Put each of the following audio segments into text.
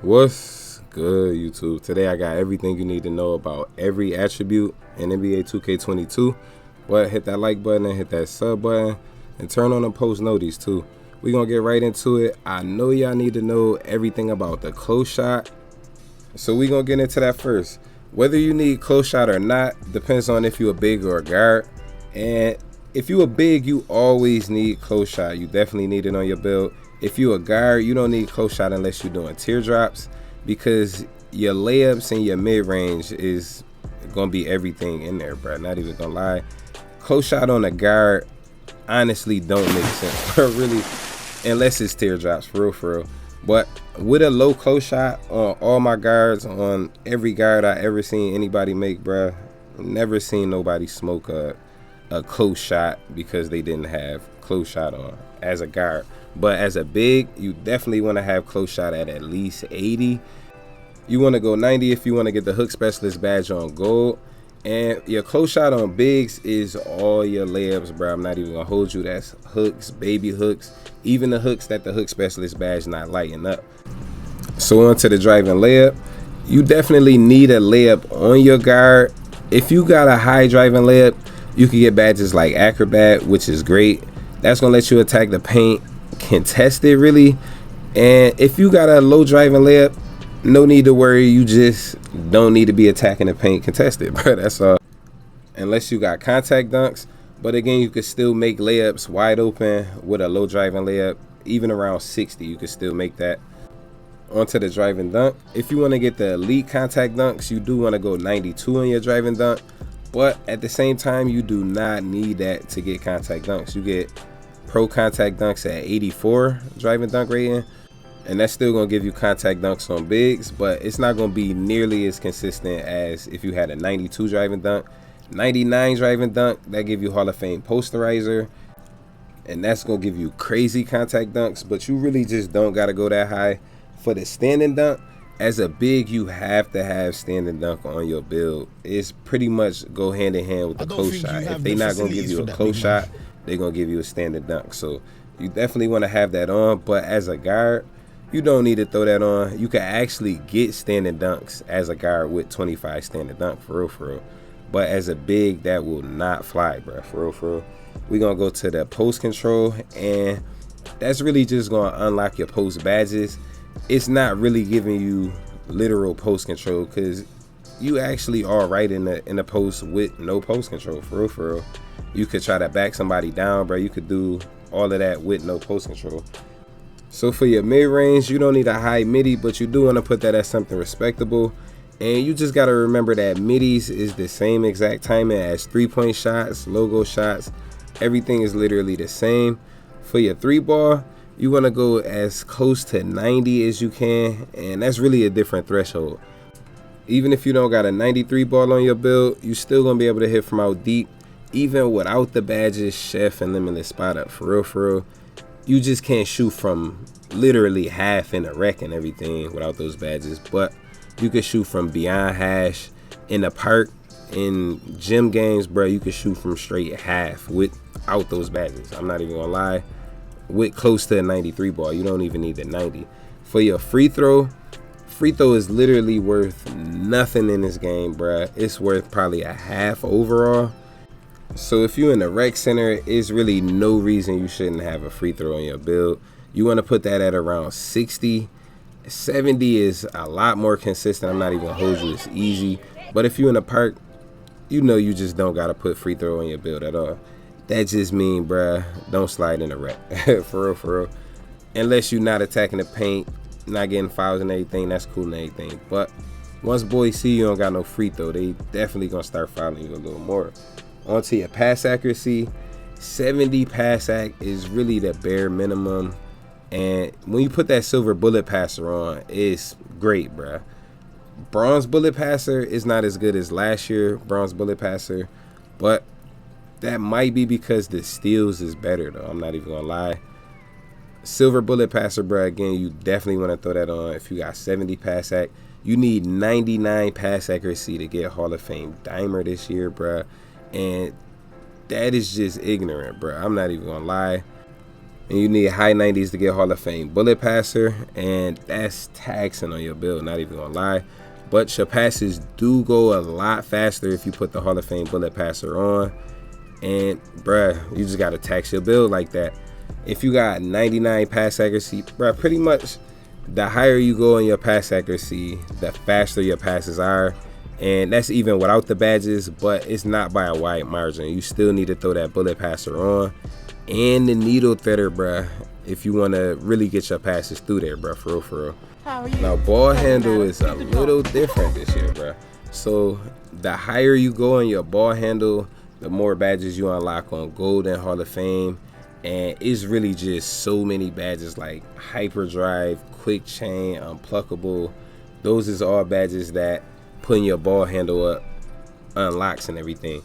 What's good, YouTube? Today I got everything you need to know about every attribute in NBA 2K22. But hit that like button and hit that sub button and turn on the post notice too. We're gonna get right into it. I know y'all need to know everything about the close shot, so we're gonna get into that first. Whether you need close shot or not depends on if you're a big or a guard. And if you're a big, you always need close shot. You definitely need it on your build. If you're a guard, you don't need close shot unless you're doing teardrops, because your layups and your mid range is gonna be everything in there, bro. Not even gonna lie. Close shot on a guard honestly don't make sense, bro, really, unless it's teardrops, for real. But with a low close shot on all my guards, on every guard I ever seen anybody make, bro, never seen nobody smoke a close shot because they didn't have close shot on as a guard. But as a big, you definitely want to have close shot at least 80. You want to go 90 if you want to get the hook specialist badge on gold. And your close shot on bigs is all your layups, bro. I'm not even gonna hold you. That's hooks, baby hooks, even the hooks that the hook specialist badge not lighting up. So on to the driving layup. You definitely need a layup on your guard. If you got a high driving layup, you can get badges like Acrobat, which is great. That's gonna let you attack the paint contested, really. And if you got a low driving layup, no need to worry. You just don't need to be attacking the paint contested, bro. That's all. Unless you got contact dunks. But again, you could still make layups wide open with a low driving layup. Even around 60, you could still make that. Onto the driving dunk. If you want to get the elite contact dunks, you do want to go 92 on your driving dunk. But at the same time, you do not need that to get contact dunks. You get pro contact dunks at 84 driving dunk rating, and that's still gonna give you contact dunks on bigs, but it's not gonna be nearly as consistent as if you had a 92 driving dunk. 99 driving dunk, that give you Hall of Fame posterizer, and that's gonna give you crazy contact dunks, but you really just don't gotta go that high. For the standing dunk, as a big, you have to have standing dunk on your build. It's pretty much go hand in hand with the close shot. If they not gonna give you a close shot, they're gonna give you a standing dunk. So you definitely want to have that on. But as a guard, you don't need to throw that on. You can actually get standing dunks as a guard with 25 standing dunk, for real. But as a big, that will not fly, bro, for real. We're gonna go to the post control, and that's really just gonna unlock your post badges. It's not really giving you literal post control, because you actually are right in the post with no post control, for real. You could try to back somebody down, bro. You could do all of that with no post control. So for your mid range, you don't need a high midi, but you do want to put that as something respectable. And you just got to remember that midis is the same exact timing as 3-point shots, logo shots. Everything is literally the same. For your 3-ball, you want to go as close to 90 as you can, and that's really a different threshold. Even if you don't got a 93 ball on your build, you still gonna be able to hit from out deep, even without the badges, chef, and limitless spot up, for real. You just can't shoot from literally half in a wreck and everything without those badges, but you can shoot from beyond hash in the park. In gym games, bro, you can shoot from straight half without those badges. I'm not even gonna lie. With close to a 93 ball, you don't even need the 90. For your free throw is literally worth nothing in this game, bruh. It's worth probably a half overall. So if you're in the rec center, it's really no reason you shouldn't have a free throw on your build. You want to put that at around 60. 70 is a lot more consistent. I'm not even gonna hold you, it's easy. But if you're in the park, you know you just don't gotta put free throw on your build at all. That just mean, bruh, don't slide in the rec. for real. Unless you're not attacking the paint, not getting fouls and everything, that's cool and everything. But once boys see you don't got no free throw, they definitely gonna start fouling you a little more. Onto your pass accuracy, 70 pass ac is really the bare minimum. And when you put that silver bullet passer on, it's great, bruh. Bronze bullet passer is not as good as last year, bronze bullet passer, but that might be because the steals is better, though. I'm not even gonna lie. Silver bullet passer, bro, again, you definitely want to throw that on. If you got 70 pass ac, you need 99 pass accuracy to get Hall of Fame dimer this year, bro. And that is just ignorant, bro. I'm not even gonna lie. And you need high 90s to get Hall of Fame bullet passer, and that's taxing on your build, not even gonna lie. But your passes do go a lot faster if you put the Hall of Fame bullet passer on. And bruh, you just gotta tax your build like that. If you got 99 pass accuracy, bruh, pretty much the higher you go in your pass accuracy, the faster your passes are. And that's even without the badges, but it's not by a wide margin. You still need to throw that bullet passer on and the needle threader, bruh, if you want to really get your passes through there, bruh, for real, for real. Now, ball handle is a little different this year, bruh. So the higher you go in your ball handle, the more badges you unlock on Gold and Hall of Fame. And it's really just so many badges like Hyperdrive, Quick Chain, Unpluckable. Those is all badges that putting your ball handle up unlocks and everything.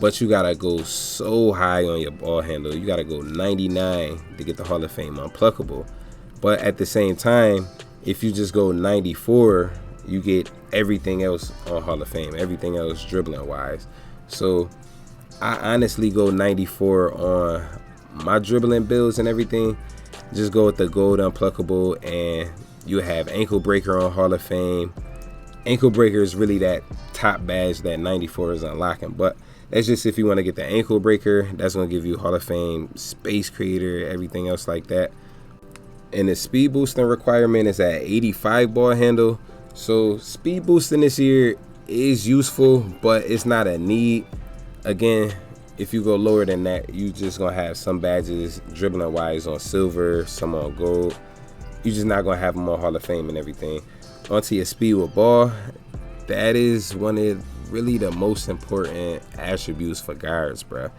But you gotta go so high on your ball handle. You gotta go 99 to get the Hall of Fame Unpluckable. But at the same time, if you just go 94, you get everything else on Hall of Fame, everything else dribbling wise. So I honestly go 94 on my dribbling builds and everything. Just go with the Gold Unpluckable, and you have Ankle Breaker on Hall of Fame. Ankle Breaker is really that top badge that 94 is unlocking, but that's just if you want to get the Ankle Breaker. That's going to give you Hall of Fame, Space Creator, everything else like that. And the speed boosting requirement is at 85 ball handle. So speed boosting this year is useful, but it's not a need. Again, if you go lower than that, you just going to have some badges dribbling wise on silver, some on gold. You're just not going to have them on Hall of Fame and everything. Onto your speed with ball, that is one of really the most important attributes for guards, bro.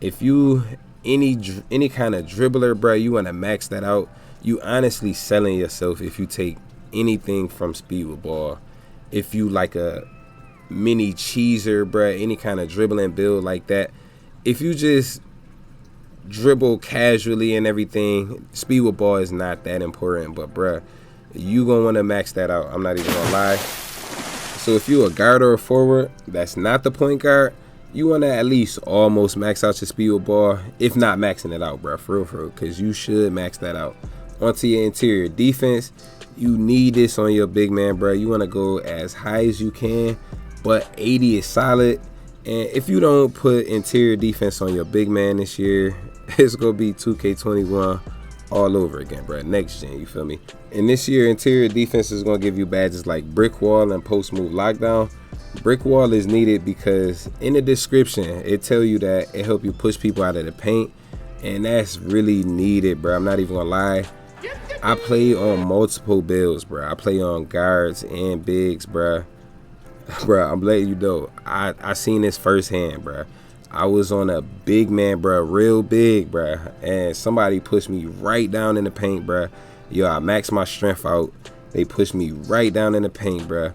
If you any kind of dribbler, bro, you want to max that out, you honestly selling yourself if you take anything from speed with ball. If you like a mini cheeser, bro, any kind of dribbling build like that, if you just dribble casually and everything, speed with ball is not that important. But bruh, you gonna want to max that out. I'm not even gonna lie. So if you a guard or a forward that's not the point guard, you want to at least almost max out your speed with ball, if not maxing it out, bruh, for real, because you should max that out. Onto your interior defense, you need this on your big man, bruh. You want to go as high as you can, but 80 is solid. And if you don't put interior defense on your big man this year, it's going to be 2K21 all over again, bro. Next gen, you feel me? And this year, interior defense is going to give you badges like Brick Wall and Post Move Lockdown. Brick Wall is needed because in the description, it tell you that it help you push people out of the paint. And that's really needed, bro. I'm not even going to lie. I play on multiple builds, bro. I play on guards and bigs, bro. Bro, I'm letting you know, I seen this firsthand, bro. I was on a big man, bro, real big, bro, and somebody pushed me right down in the paint, bro. Yo, I maxed my strength out. They pushed me right down in the paint, bro,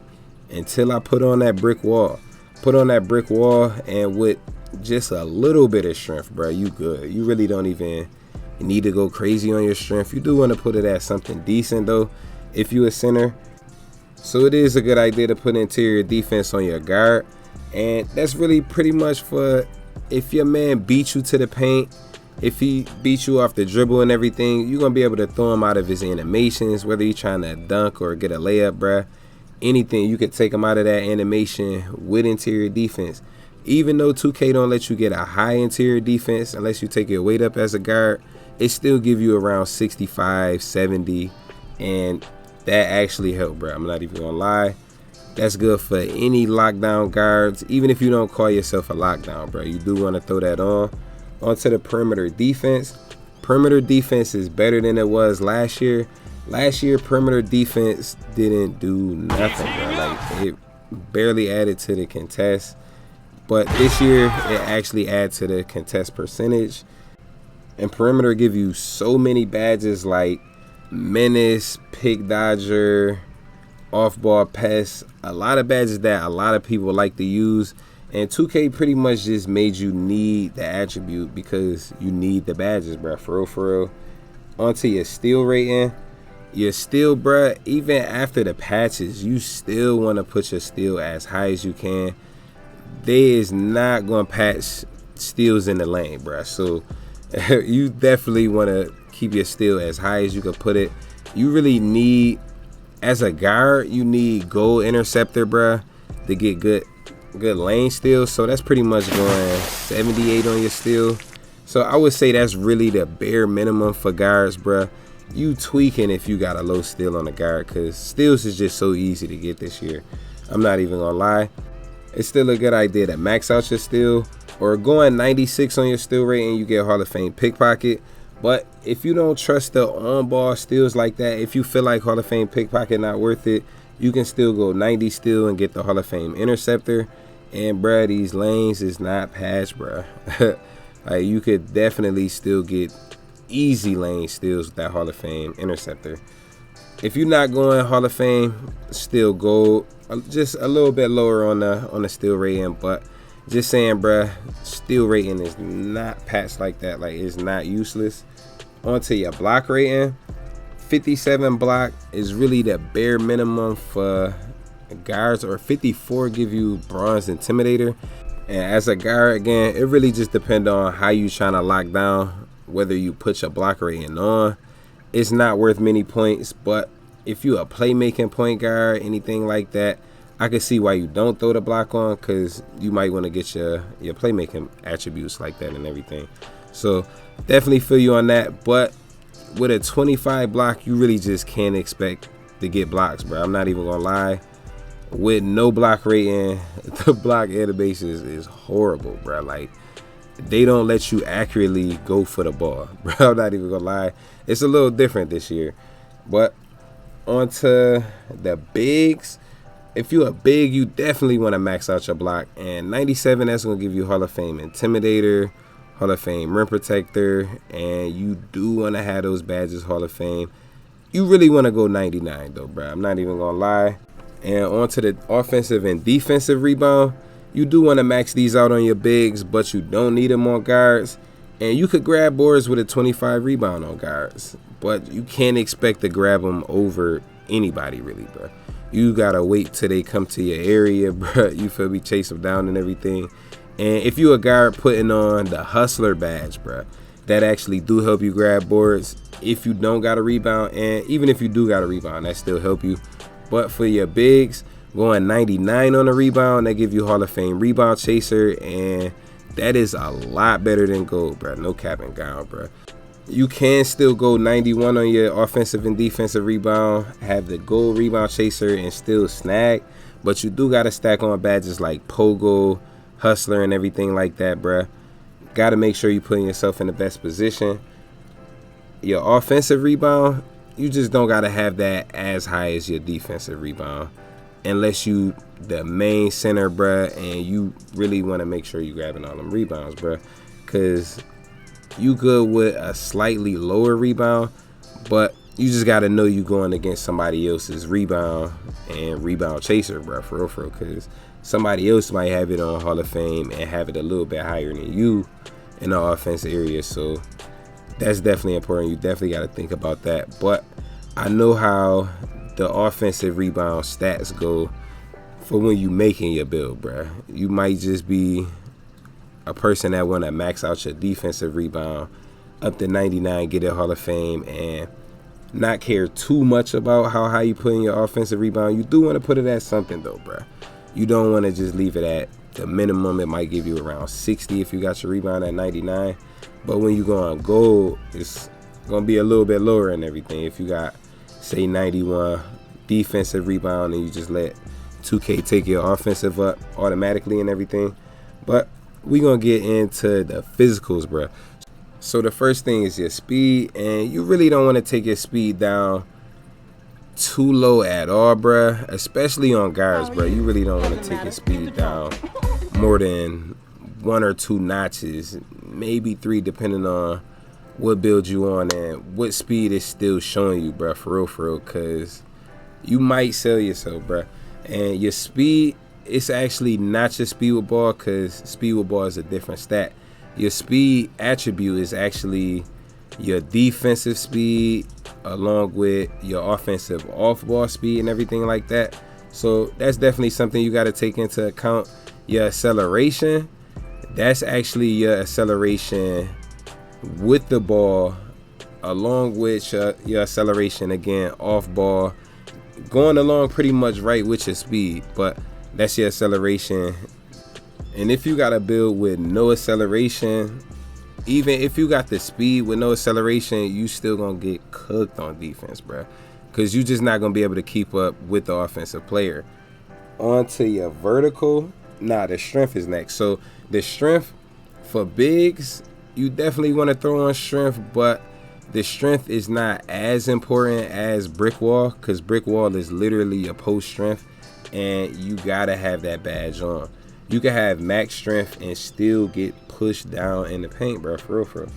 until I put on that brick wall. Put on that brick wall, and with just a little bit of strength, bro, you good. You really don't even need to go crazy on your strength. You do want to put it at something decent, though, if you a center. So it is a good idea to put interior defense on your guard. And that's really pretty much for if your man beats you to the paint, if he beats you off the dribble and everything, you're going to be able to throw him out of his animations, whether you're trying to dunk or get a layup, bruh. Anything, you could take him out of that animation with interior defense. Even though 2K don't let you get a high interior defense unless you take your weight up as a guard, it still give you around 65, 70, and that actually helped, bro. I'm not even gonna lie. That's good for any lockdown guards. Even if you don't call yourself a lockdown, bro, you do want to throw that on. Onto the perimeter defense. Perimeter defense is better than it was last year. Last year, perimeter defense didn't do nothing, bro. Like, it barely added to the contest. But this year, it actually adds to the contest percentage. And perimeter give you so many badges like Menace, Pick Dodger, Off-Ball Pest. A lot of badges that a lot of people like to use. And 2K pretty much just made you need the attribute because you need the badges, bro. For real, for real. Onto your steal rating. Your steal, bro, even after the patches, you still want to put your steal as high as you can. They is not going to patch steals in the lane, bro. So you definitely want to keep your steal as high as you can put it. You really need, as a guard, you need goal interceptor, bruh, to get good lane steal. So that's pretty much going 78 on your steal. So I would say that's really the bare minimum for guards, bruh. You tweaking if you got a low steal on a guard, because steals is just so easy to get this year. I'm not even gonna lie. It's still a good idea to max out your steal, or going 96 on your steal rating, you get Hall of Fame pickpocket. But if you don't trust the on-ball steals like that, if you feel like Hall of Fame pickpocket not worth it, you can still go 90 steal and get the Hall of Fame interceptor. And bruh, these lanes is not patched, bruh. Like, you could definitely still get easy lane steals with that Hall of Fame interceptor. If you're not going Hall of Fame, still go just a little bit lower on the steal rating. But just saying, bruh, steal rating is not patched like that. Like, it's not useless. Onto your block rating. 57 block is really the bare minimum for guards, or 54 give you bronze intimidator. And as a guard, again, it really just depends on how you trying to lock down, whether you put your block rating on. It's not worth many points, but if you a playmaking point guard, anything like that, I can see why you don't throw the block on, because you might want to get your playmaking attributes like that and everything. So definitely feel you on that. But with a 25 block, you really just can't expect to get blocks, bro. I'm not even gonna lie. With no block rating, the block animation is horrible, bro. Like, they don't let you accurately go for the ball, bro. I'm not even gonna lie. It's a little different this year. But onto the bigs. If you're a big, you definitely want to max out your block. And 97, that's going to give you Hall of Fame Intimidator, Hall of Fame Rim Protector, and you do want to have those badges Hall of Fame. You really want to go 99, though, bro. I'm not even going to lie. And onto the offensive and defensive rebound. You do want to max these out on your bigs, but you don't need them on guards. And you could grab boards with a 25 rebound on guards, but you can't expect to grab them over anybody, really, bro. You gotta wait till they come to your area, bro. You feel me? Chase them down and everything. And if you a guard putting on the hustler badge, bro, that actually do help you grab boards if you don't got a rebound. And even if you do got a rebound, that still help you. But for your bigs, going 99 on a rebound, that give you Hall of Fame rebound chaser, and that is a lot better than gold, bro. No cap and gown, bro. You can still go 91 on your offensive and defensive rebound, have the gold rebound chaser, and still snag. But you do got to stack on badges like Pogo, Hustler, and everything like that, bruh. Got to make sure you're putting yourself in the best position. Your offensive rebound, you just don't got to have that as high as your defensive rebound. Unless you the main center, bruh, and you really want to make sure you're grabbing all them rebounds, bruh. Because you good with a slightly lower rebound, but you just got to know you going against somebody else's rebound and rebound chaser, bro, for real, because somebody else might have it on Hall of Fame and have it a little bit higher than you in the offense area. So that's definitely important. You definitely got to think about that. But I know how the offensive rebound stats go for when you making your build, bro. You might just be a person that want to max out your defensive rebound up to 99, get a Hall of Fame, and not care too much about how high you put in your offensive rebound. You do want to put it at something, though, bro. You don't want to just leave it at the minimum. It might give you around 60 if you got your rebound at 99. But when you go on gold, it's going to be a little bit lower and everything. If you got, say, 91 defensive rebound and you just let 2K take your offensive up automatically and everything. But we gonna get into the physicals, bro. So the first thing is your speed, and you really don't want to take your speed down too low at all, bro. Especially on guards, bro. You really don't want to take your speed down more than 1 or 2 notches, maybe 3, depending on what build you on and what speed is still showing you, bro. For real, because you might sell yourself, bro. And your speed, it's actually not your speed with ball, because speed with ball is a different stat. Your speed attribute is actually your defensive speed along with your offensive off-ball speed and everything like that. So that's definitely something you got to take into account. Your acceleration, that's actually your acceleration with the ball along with your acceleration, again, off ball, going along pretty much right with your speed, but that's your acceleration. And if you got a build with no acceleration, even if you got the speed with no acceleration, you still gonna get cooked on defense, bro, because you just not gonna be able to keep up with the offensive player. On to your vertical. The strength is next. So the strength for bigs, you definitely want to throw on strength, but the strength is not as important as brick wall, because brick wall is literally a post strength, and you gotta have that badge on. You can have max strength and still get pushed down in the paint, bro, for real.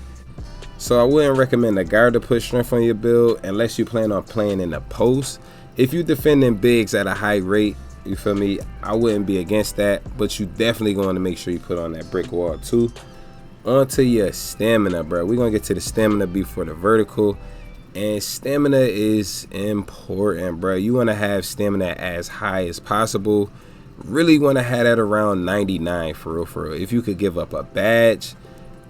So I wouldn't recommend a guard to put strength on your build unless you plan on playing in the post. If you defending bigs at a high rate, you feel me, I wouldn't be against that, but you definitely going to make sure you put on that brick wall too. On to your stamina, bro. We're going to get to the stamina before the vertical. And stamina is important, bro. You want to have stamina as high as possible. Really want to have that around 99 for real. If you could give up a badge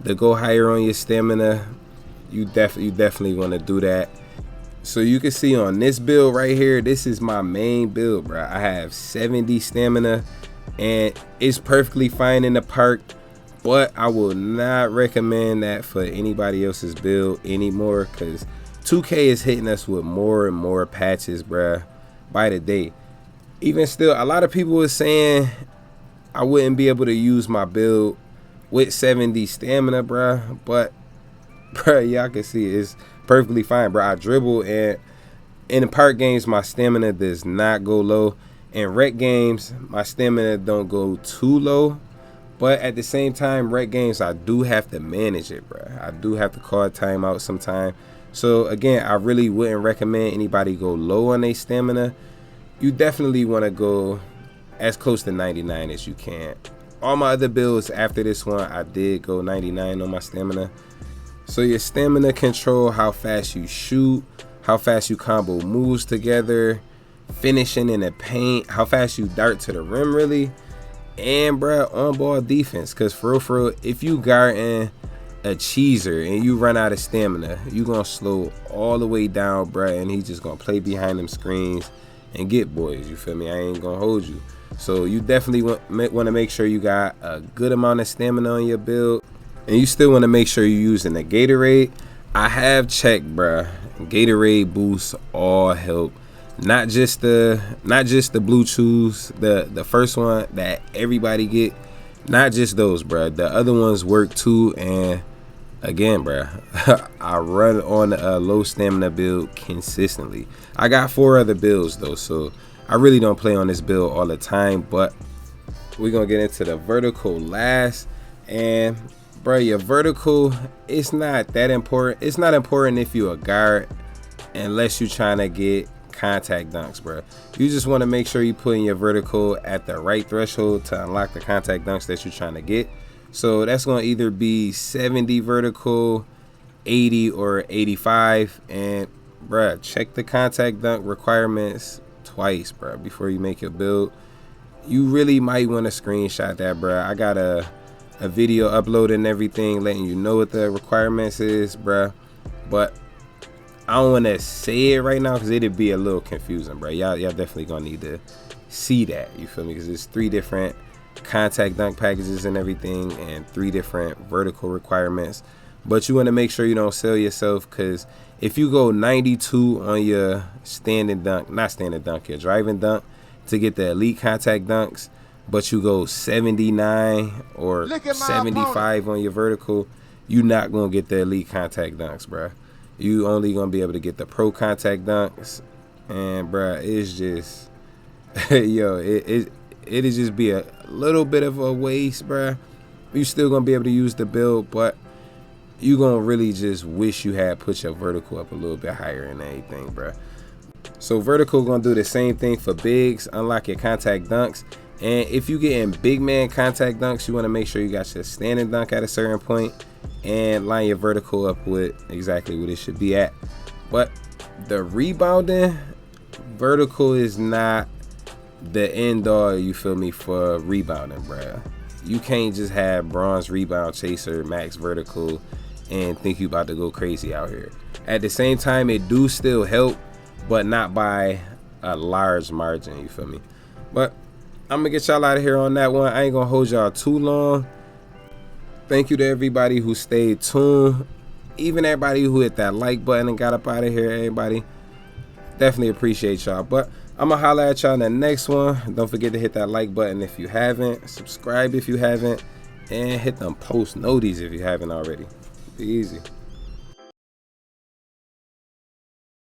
to go higher on your stamina, you definitely want to do that. So you can see on this build right here, this is my main build, bro. I have 70 stamina, and it's perfectly fine in the park, but I will not recommend that for anybody else's build anymore, because 2K is hitting us with more and more patches, bro, by the day. Even still, a lot of people are saying I wouldn't be able to use my build with 70 stamina, bro, but bro, y'all can see it's perfectly fine, bro. I dribble, and in the park games my stamina does not go low. In rec games my stamina don't go too low, but at the same time, rec games I do have to manage it, bro. I do have to call timeout sometime. So again, I really wouldn't recommend anybody go low on their stamina. You definitely want to go as close to 99 as you can. All my other builds after this one, I did go 99 on my stamina. So your stamina control how fast you shoot, how fast you combo moves together, finishing in the paint, how fast you dart to the rim, really, and bruh, on ball defense. Cause for real, if you guarding a cheeser and you run out of stamina, you gonna slow all the way down, bruh, and he's just gonna play behind them screens and get boys. You feel me? I ain't gonna hold you. So you definitely want to make sure you got a good amount of stamina on your build. And you still want to make sure you're using the Gatorade. I have checked, bruh. Gatorade boosts all help. Not just the blue chews, the first one that everybody get. Not just those, bruh. The other ones work too. And again, bruh, I run on a low stamina build consistently. I got 4 other builds though, so I really don't play on this build all the time. But we're gonna get into the vertical last. And bro, your vertical, it's not that important. It's not important if you're a guard unless you're trying to get contact dunks, bro. You just want to make sure you put in your vertical at the right threshold to unlock the contact dunks that you're trying to get. So that's going to either be 70 vertical, 80, or 85. And bro, check the contact dunk requirements twice, bro, before you make your build. You really might want to screenshot that, bro. I got a video uploaded and everything letting you know what the requirements is, bruh, but I don't want to say it right now because it'd be a little confusing, bro. Y'all definitely gonna need to see that, you feel me, because there's 3 different contact dunk packages and everything, and 3 different vertical requirements. But you want to make sure you don't sell yourself, because if you go 92 on your your driving dunk to get the elite contact dunks, but you go 79 or 75 on your vertical, you're not going to get the elite contact dunks, bro. You only going to be able to get the pro contact dunks. And, bro, it's just, yo, it'll just be a little bit of a waste, bro. You still going to be able to use the build, but you going to really just wish you had put your vertical up a little bit higher and everything, bro. So vertical going to do the same thing for bigs, unlock your contact dunks. And if you get in big man contact dunks, you want to make sure you got your standing dunk at a certain point and line your vertical up with exactly what it should be at. But the rebounding, vertical is not the end all, you feel me, for rebounding, bruh. You can't just have bronze rebound chaser, max vertical, and think you about to go crazy out here. At the same time, it do still help, but not by a large margin, you feel me? But I'm gonna get y'all out of here on that one. I ain't gonna hold y'all too long. Thank you to everybody who stayed tuned, even everybody who hit that like button and got up out of here. Everybody, definitely appreciate y'all. But I'm gonna holler at y'all in the next one. Don't forget to hit that like button if you haven't, subscribe if you haven't, and hit them post noties if you haven't already. Be easy.